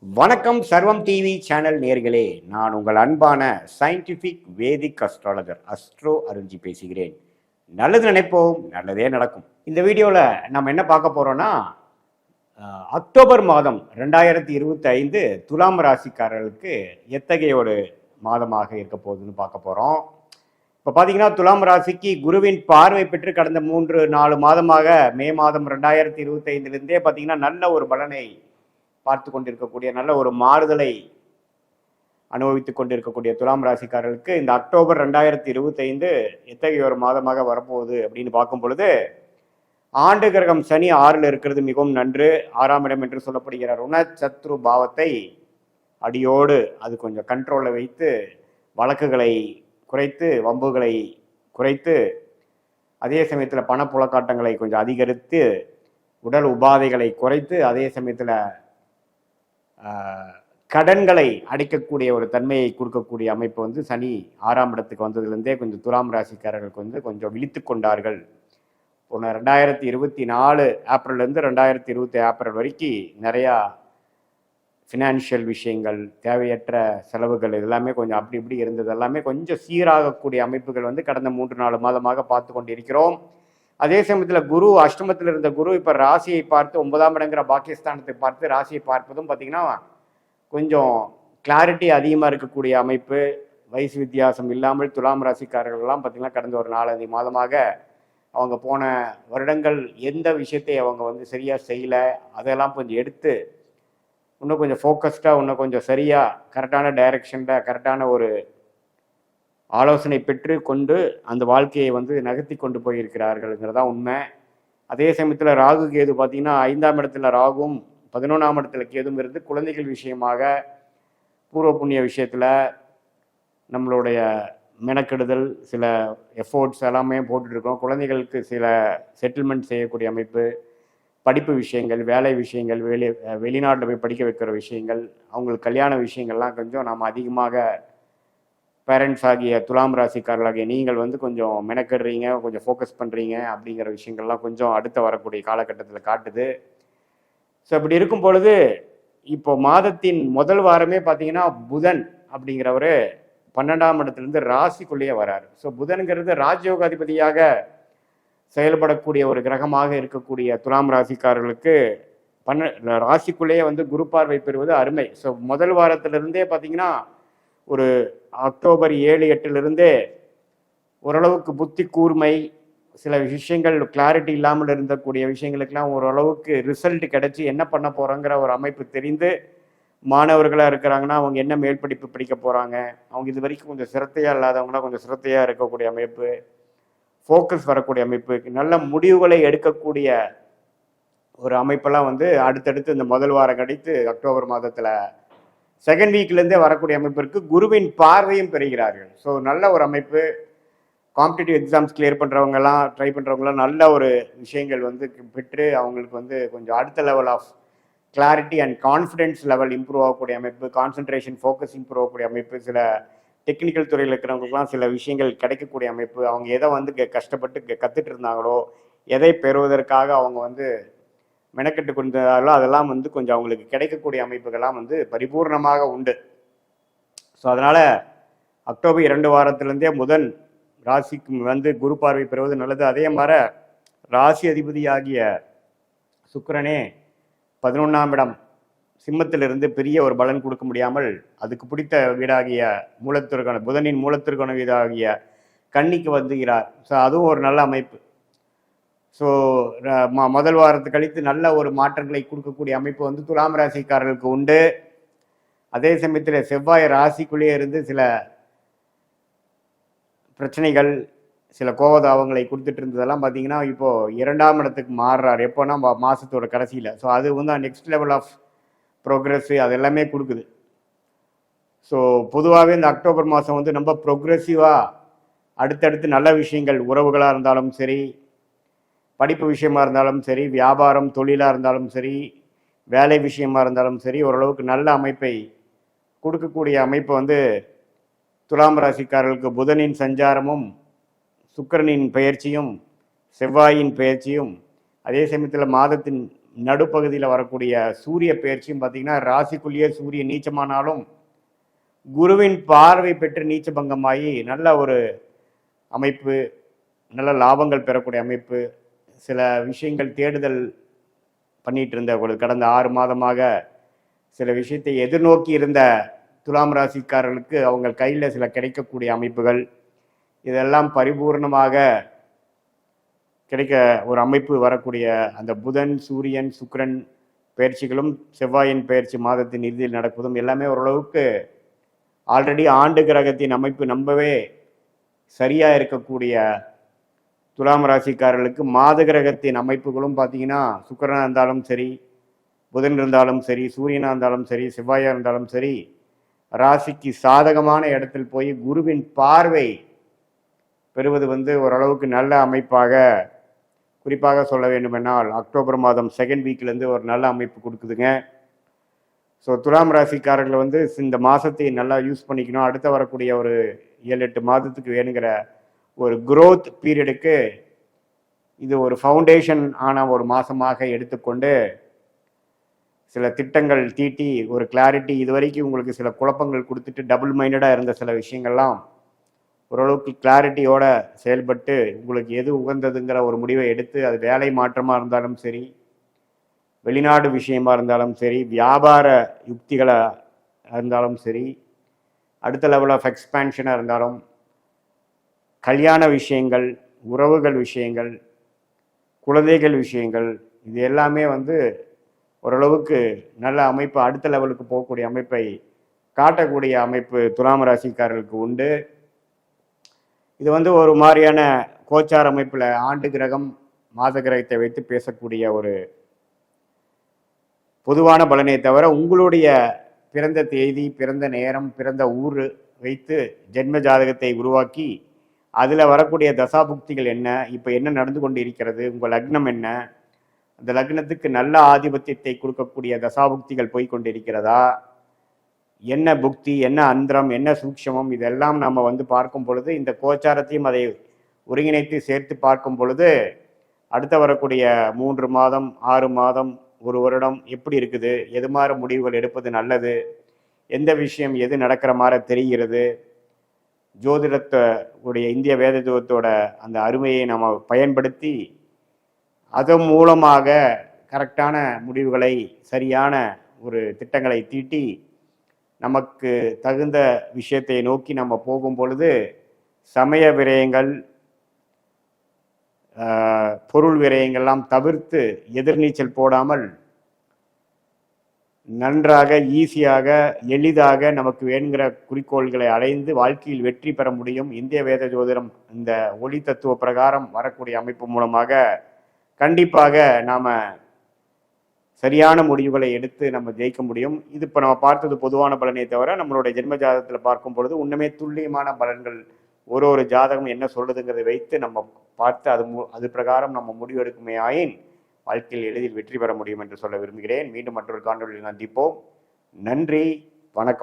வணக்கம் சர்வம் TV channel நேர்களே, நான் உங்கள் அன்பான சயின்டிஃபிக் வேதிக் அஸ்ட்ராலஜர் அஸ்ட்ரோ அருஞ்சி பேசுகிறேன். நல்லது நினைப்போம், நல்லதே நடக்கும். இந்த வீடியோவில் நம்ம என்ன பார்க்க போறோம்னா, அக்டோபர் மாதம் 2025 துலாம் ராசிக்காரர்களுக்கு எத்தகைய ஒரு மாதமாக இருக்க போகுதுன்னு பார்க்க போகிறோம். இப்போ பார்த்தீங்கன்னா துலாம் ராசிக்கு குருவின் பார்வை பெற்று கடந்த 3-4 மாதமாக மே மாதம் 2025லேருந்தே பார்த்தீங்கன்னா நல்ல ஒரு பலனை பார்த்து கொண்டிருக்கக்கூடிய நல்ல ஒரு மாறுதலை அனுபவித்துக் கொண்டிருக்கக்கூடிய துலாம் ராசிக்காரர்களுக்கு இந்த அக்டோபர் 2025 எத்தகைய ஒரு மாதமாக வரப்போகுது அப்படின்னு பார்க்கும் பொழுது, ஆண்டு கிரகம் சனி 6ல் இருக்கிறது மிகவும் நன்று. 6ஆம் இடம் என்று சொல்லப்படுகிற ருணச்சத்ரு பாவத்தை அடியோடு அது கொஞ்சம் கண்ட்ரோலில் வைத்து வழக்குகளை குறைத்து, வம்புகளை குறைத்து, அதே சமயத்தில் பணப்புழக்காட்டங்களை கொஞ்சம் அதிகரித்து, உடல் உபாதைகளை குறைத்து, அதே சமயத்தில் கடன்களை அடைக்கக்கூடிய ஒரு தன்மையை கொடுக்கக்கூடிய அமைப்பு வந்து சனி 6ஆம் இடத்துக்கு வந்ததுலேருந்தே கொஞ்சம் துலாம் ராசிக்காரர்களுக்கு கொஞ்சம் விழித்து கொண்டார்கள். 2024 ஏப்ரல்லேருந்து 2020 ஏப்ரல் வரைக்கும் நிறையா ஃபினான்ஷியல் விஷயங்கள், தேவையற்ற செலவுகள் எல்லாமே கொஞ்சம் அப்படி இப்படி இருந்தது எல்லாமே கொஞ்சம் சீராகக்கூடிய அமைப்புகள் கடந்த 3-4 மாதமாக பார்த்து கொண்டு இருக்கிறோம். அதே சமயத்தில் குரு அஷ்டமத்தில் இருந்த குரு இப்போ ராசியை பார்த்து 9ஆம் இடங்கிற பாகிஸ்தானத்தை பார்த்து ராசியை பார்ப்பதும் பார்த்தீங்கன்னா கொஞ்சம் கிளாரிட்டி அதிகமாக இருக்கக்கூடிய அமைப்பு. வயசு வித்தியாசம் இல்லாமல் துலாம் ராசிக்காரர்கள்லாம் பார்த்தீங்கன்னா கடந்த ஒரு 4-5 மாதமாக அவங்க போன வருடங்கள் எந்த விஷயத்தை அவங்க சரியாக செய்யலை, அதெல்லாம் கொஞ்சம் எடுத்து இன்னும் கொஞ்சம் ஃபோக்கஸ்டாக, இன்னும் கொஞ்சம் சரியாக கரெக்டான டைரக்ஷனில் கரெக்டான ஒரு ஆலோசனை பெற்று கொண்டு அந்த வாழ்க்கையை நகர்த்தி கொண்டு போயிருக்கிறார்கள்ங்கிறதான் உண்மை. அதே சமயத்தில் ராகு கேது பார்த்தீங்கன்னா 5ஆம் இடத்துல ராகும் 11ஆம் இடத்துல கேதும் இருந்து குழந்தைகள் விஷயமாக பூர்வ புண்ணிய விஷயத்தில் நம்மளுடைய மெனக்கெடுதல், சில எஃபோர்ட்ஸ் எல்லாமே போட்டுட்ருக்கோம். குழந்தைகளுக்கு சில செட்டில்மெண்ட் செய்யக்கூடிய அமைப்பு, படிப்பு விஷயங்கள், வேலை விஷயங்கள், வெளிநாட்டில் போய் படிக்க வைக்கிற விஷயங்கள், அவங்களுக்கு கல்யாண விஷயங்கள்லாம் கொஞ்சம் நாம் அதிகமாக பேரண்ட்ஸ் ஆகிய துலாம் ராசிக்காரர்களாகிய நீங்கள் கொஞ்சம் மெனக்கெடுறீங்க, கொஞ்சம் ஃபோக்கஸ் பண்ணுறீங்க அப்படிங்கிற விஷயங்கள்லாம் கொஞ்சம் அடுத்த வரக்கூடிய காலகட்டத்தில் காட்டுது. ஸோ அப்படி இருக்கும் பொழுது இப்போ மாதத்தின் முதல் வாரமே பார்த்தீங்கன்னா புதன் அப்படிங்கிறவர் 12ஆம் இடத்துலேருந்து ராசிக்குள்ளேயே வராரு. ஸோ புதன்கிறது ராஜயோகாதிபதியாக செயல்படக்கூடிய ஒரு கிரகமாக இருக்கக்கூடிய துலாம் ராசிக்காரர்களுக்கு ராசிக்குள்ளேயே குரு பார்வை பெறுவது அருமை. ஸோ முதல் வாரத்திலிருந்தே பார்த்தீங்கன்னா ஒரு அக்டோபர் 7-8லிருந்தே ஓரளவுக்கு புத்தி கூர்மை, சில விஷயங்கள் கிளாரிட்டி இல்லாமல் இருந்தக்கூடிய விஷயங்களுக்கெல்லாம் ஓரளவுக்கு ரிசல்ட் கிடைச்சி என்ன பண்ண போகிறோங்கிற ஒரு அமைப்பு தெரிந்து, மாணவர்களாக இருக்கிறாங்கன்னா அவங்க என்ன மேல் படிப்பு படிக்க போகிறாங்க, அவங்க இது வரைக்கும் கொஞ்சம் சிரத்தையாக இல்லாதவங்களாம் கொஞ்சம் சிரத்தையாக இருக்கக்கூடிய அமைப்பு, ஃபோக்கஸ் வரக்கூடிய அமைப்பு, நல்ல முடிவுகளை எடுக்கக்கூடிய ஒரு அமைப்பெல்லாம் அடுத்தடுத்து இந்த முதல் வாரம் கிடைத்து அக்டோபர் மாதத்தில் செகண்ட் வீக்லேருந்தே வரக்கூடிய அமைப்பிற்கு குருவின் பார்வையும் பெறுகிறார்கள். ஸோ நல்ல ஒரு அமைப்பு. காம்படிட்டிவ் எக்ஸாம்ஸ் கிளியர் பண்ணுறவங்கலாம், ட்ரை பண்ணுறவங்களாம் நல்ல ஒரு விஷயங்கள் பெற்று அவங்களுக்கு கொஞ்சம் அடுத்த level of clarity and confidence level improve ஆகக்கூடிய அமைப்பு, கான்சன்ட்ரேஷன் ஃபோக்கஸ் இம்ப்ரூவ் ஆகக்கூடிய அமைப்பு, சில டெக்னிக்கல் துறையில் இருக்கிறவங்களுக்குலாம் சில விஷயங்கள் கிடைக்கக்கூடிய அமைப்பு, அவங்க எதை கஷ்டப்பட்டு கற்றுட்டு இருந்தாங்களோ, எதை பெறுவதற்காக அவங்க மெனக்கெட்டு கொண்டாலோ அதெல்லாம் கொஞ்சம் அவங்களுக்கு கிடைக்கக்கூடிய அமைப்புகள்லாம் பரிபூர்ணமாக உண்டு. ஸோ அதனால் அக்டோபர் 2 வாரத்திலேருந்தே புதன் ராசிக்கு குரு பார்வை பெறுவது நல்லது. அதே மாதிரி ராசி அதிபதியாகிய சுக்கிரனே 11ஆம் இடம் சிம்மத்திலிருந்து பெரிய ஒரு பலன் கொடுக்க முடியாமல் அதுக்கு பிடித்த வீடாகிய மூலத்திற்கான புதனின் மூலத்திற்கான வீடாகிய கன்னிக்கு வந்துகிறார். ஸோ அதுவும் ஒரு நல்ல அமைப்பு. ஸோ முதல் வாரத்து கழித்து நல்ல ஒரு மாற்றங்களை கொடுக்கக்கூடிய அமைப்பு துலாம் ராசிக்காரர்களுக்கு உண்டு. அதே சமயத்தில் செவ்வாய் ராசிக்குள்ளேயே இருந்து சில பிரச்சனைகள், சில கோபதாபங்களை கொடுத்துட்டு இருந்ததெல்லாம் பார்த்தீங்கன்னா இப்போது 2ஆம் இடத்துக்கு மாறுறார். எப்போனா மாதத்தோட கடைசியில். ஸோ அது நெக்ஸ்ட் லெவல் ஆஃப் ப்ரோக்ரெஸ்ஸு அது எல்லாமே கொடுக்குது. ஸோ பொதுவாகவே இந்த அக்டோபர் மாதம் ரொம்ப ப்ரோக்ரெசிவாக அடுத்தடுத்து நல்ல விஷயங்கள், உறவுகளாக இருந்தாலும் சரி, படிப்பு விஷயமா இருந்தாலும் சரி, வியாபாரம் தொழிலாக இருந்தாலும் சரி, வேலை விஷயமா இருந்தாலும் சரி, ஓரளவுக்கு நல்ல அமைப்பை கொடுக்கக்கூடிய அமைப்பு துலாம் ராசிக்காரர்களுக்கு புதனின் சஞ்சாரமும், சுக்கிரனின் பெயர்ச்சியும், செவ்வாயின் பெயர்ச்சியும், அதே சமயத்தில் மாதத்தின் நடுப்பகுதியில் வரக்கூடிய சூரிய பெயர்ச்சியும் பார்த்தீங்கன்னா ராசிக்குள்ளேயே சூரியன் நீச்சமானாலும் குருவின் பார்வை பெற்று நீச்சபங்கமாகி நல்ல ஒரு அமைப்பு, நல்ல லாபங்கள் பெறக்கூடிய அமைப்பு. சில விஷயங்கள் தேடுதல் பண்ணிட்டு இருந்த ஒரு கடந்த 6 மாதமாக சில விஷயத்தை எதிர்நோக்கி இருந்த துலாம் ராசிக்காரர்களுக்கு அவங்க கையில் சில கிடைக்கக்கூடிய அமைப்புகள், இதெல்லாம் பரிபூர்ணமாக கிடைக்க ஒரு அமைப்பு வரக்கூடிய அந்த புதன், சூரியன், சுக்கிரன் பயிற்சிகளும் செவ்வாயின் பயிற்சி மாதத்தின் இறுதியில் நடப்பதும் எல்லாமே ஓரளவுக்கு ஆல்ரெடி ஆண்டு கிரகத்தின் அமைப்பு நம்பவே சரியா இருக்கக்கூடிய துலாம் ராசிக்காரர்களுக்கு மாத கிரகத்தின் அமைப்புகளும் பார்த்தீங்கன்னா சுக்கிரனா இருந்தாலும் சரி, புதன் இருந்தாலும் சரி, சூரியனா இருந்தாலும் சரி, செவ்வாயா இருந்தாலும் சரி, ராசிக்கு சாதகமான இடத்தில் போய் குருவின் பார்வை பெறுவது ஓரளவுக்கு நல்ல அமைப்பாக, குறிப்பாக சொல்ல வேண்டுமென்றால் அக்டோபர் மாதம் 2nd வீக்லேருந்து ஒரு நல்ல அமைப்பு கொடுக்குதுங்க. ஸோ துலாம் ராசிக்காரர்கள் இந்த மாதத்தை நல்லா யூஸ் பண்ணிக்கணும். அடுத்த வரக்கூடிய ஒரு 7-8 மாதத்துக்கு வேணுங்கிற ஒரு growth பீரியடுக்கு இது ஒரு ஃபவுண்டேஷன் ஆன ஒரு மாதமாக எடுத்துக்கொண்டு சில திட்டங்கள் தீட்டி ஒரு கிளாரிட்டி, இதுவரைக்கும் உங்களுக்கு சில குழப்பங்கள் கொடுத்துட்டு டபுள் மைண்டடாக இருந்த சில விஷயங்கள்லாம் ஓரளவுக்கு கிளாரிட்டியோட செயல்பட்டு உங்களுக்கு எது உகந்ததுங்கிற ஒரு முடிவை எடுத்து, அது வேலை மாற்றமாக இருந்தாலும் சரி, வெளிநாடு விஷயமா இருந்தாலும் சரி, வியாபார யுக்திகளாக இருந்தாலும் சரி, அடுத்த லெவல் ஆஃப் எக்ஸ்பேன்ஷனாக இருந்தாலும், கல்யாண விஷயங்கள், உறவுகள் விஷயங்கள், குழந்தைகள் விஷயங்கள், இது எல்லாமே ஓரளவுக்கு நல்ல அமைப்பு, அடுத்த லெவலுக்கு போகக்கூடிய அமைப்பை காட்டக்கூடிய அமைப்பு துலாம் ராசிக்காரர்களுக்கு உண்டு. இது ஒரு மாதிரியான கோச்சார் அமைப்பில் ஆண்டு கிரகம், மாத கிரகத்தை வைத்து பேசக்கூடிய ஒரு பொதுவான பலனை தவிர, உங்களுடைய பிறந்த தேதி, பிறந்த நேரம், பிறந்த ஊர் வைத்து ஜென்ம ஜாதகத்தை உருவாக்கி அதில் வரக்கூடிய தசாபுக்திகள் என்ன, இப்போ என்ன நடந்து கொண்டு இருக்கிறது, உங்கள் லக்னம் என்ன, அந்த லக்னத்துக்கு நல்ல ஆதிபத்தியத்தை கொடுக்கக்கூடிய தசாபுக்திகள் போய்கொண்டு இருக்கிறதா, என்ன புக்தி, என்ன அந்தரம், என்ன சூக்ஷமம், இதெல்லாம் நம்ம பார்க்கும் பொழுது, இந்த கோச்சாரத்தையும் அதை ஒருங்கிணைத்து சேர்த்து பார்க்கும் பொழுது அடுத்த வரக்கூடிய 3 மாதம், 6 மாதம், 1 வருடம் எப்படி இருக்குது, எது மாதிரி முடிவுகள் எடுப்பது நல்லது, எந்த விஷயம் எது நடக்கிற மாதிரி தெரிகிறது, ஜோதிடத்தோடைய இந்திய வேத ஜோதிடத்தோட அந்த அருமையை நம்ம பயன்படுத்தி அதன் மூலமாக கரெக்டான முடிவுகளை, சரியான ஒரு திட்டங்களை தீட்டி நமக்கு தகுந்த விஷயத்தை நோக்கி நம்ம போகும் பொழுது சமய விரயங்கள், பொருள் விரயங்கள்லாம் தவிர்த்து எதிர்நீச்சல் போடாமல் நன்றாக, ஈஸியாக, எளிதாக நமக்கு வேணுங்கிற குறிக்கோள்களை அடைந்து வாழ்க்கையில் வெற்றி பெற முடியும். இந்திய வேத ஜோதிடம் இந்த ஒளி தத்துவ பிரகாரம் வரக்கூடிய அமைப்பு மூலமாக கண்டிப்பாக நாம் சரியான முடிவுகளை எடுத்து நம்ம ஜெயிக்க முடியும். இது இப்போ நம்ம பார்த்தது பொதுவான பலனை தவிர, நம்மளுடைய ஜென்ம ஜாதகத்தில் பார்க்கும் பொழுது இன்னுமே துல்லியமான பலன்கள், ஒரு ஜாதகம் என்ன சொல்லுதுங்கிறதை வைத்து நம்ம பார்த்து அது பிரகாரம் நம்ம முடிவு எடுக்குமே ஆயின் வாழ்க்கையில் எளிதில் வெற்றி பெற முடியும் என்று சொல்ல விரும்புகிறேன். மீண்டும் மற்றொரு காணொளியில் சந்திப்போம். நன்றி, வணக்கம்.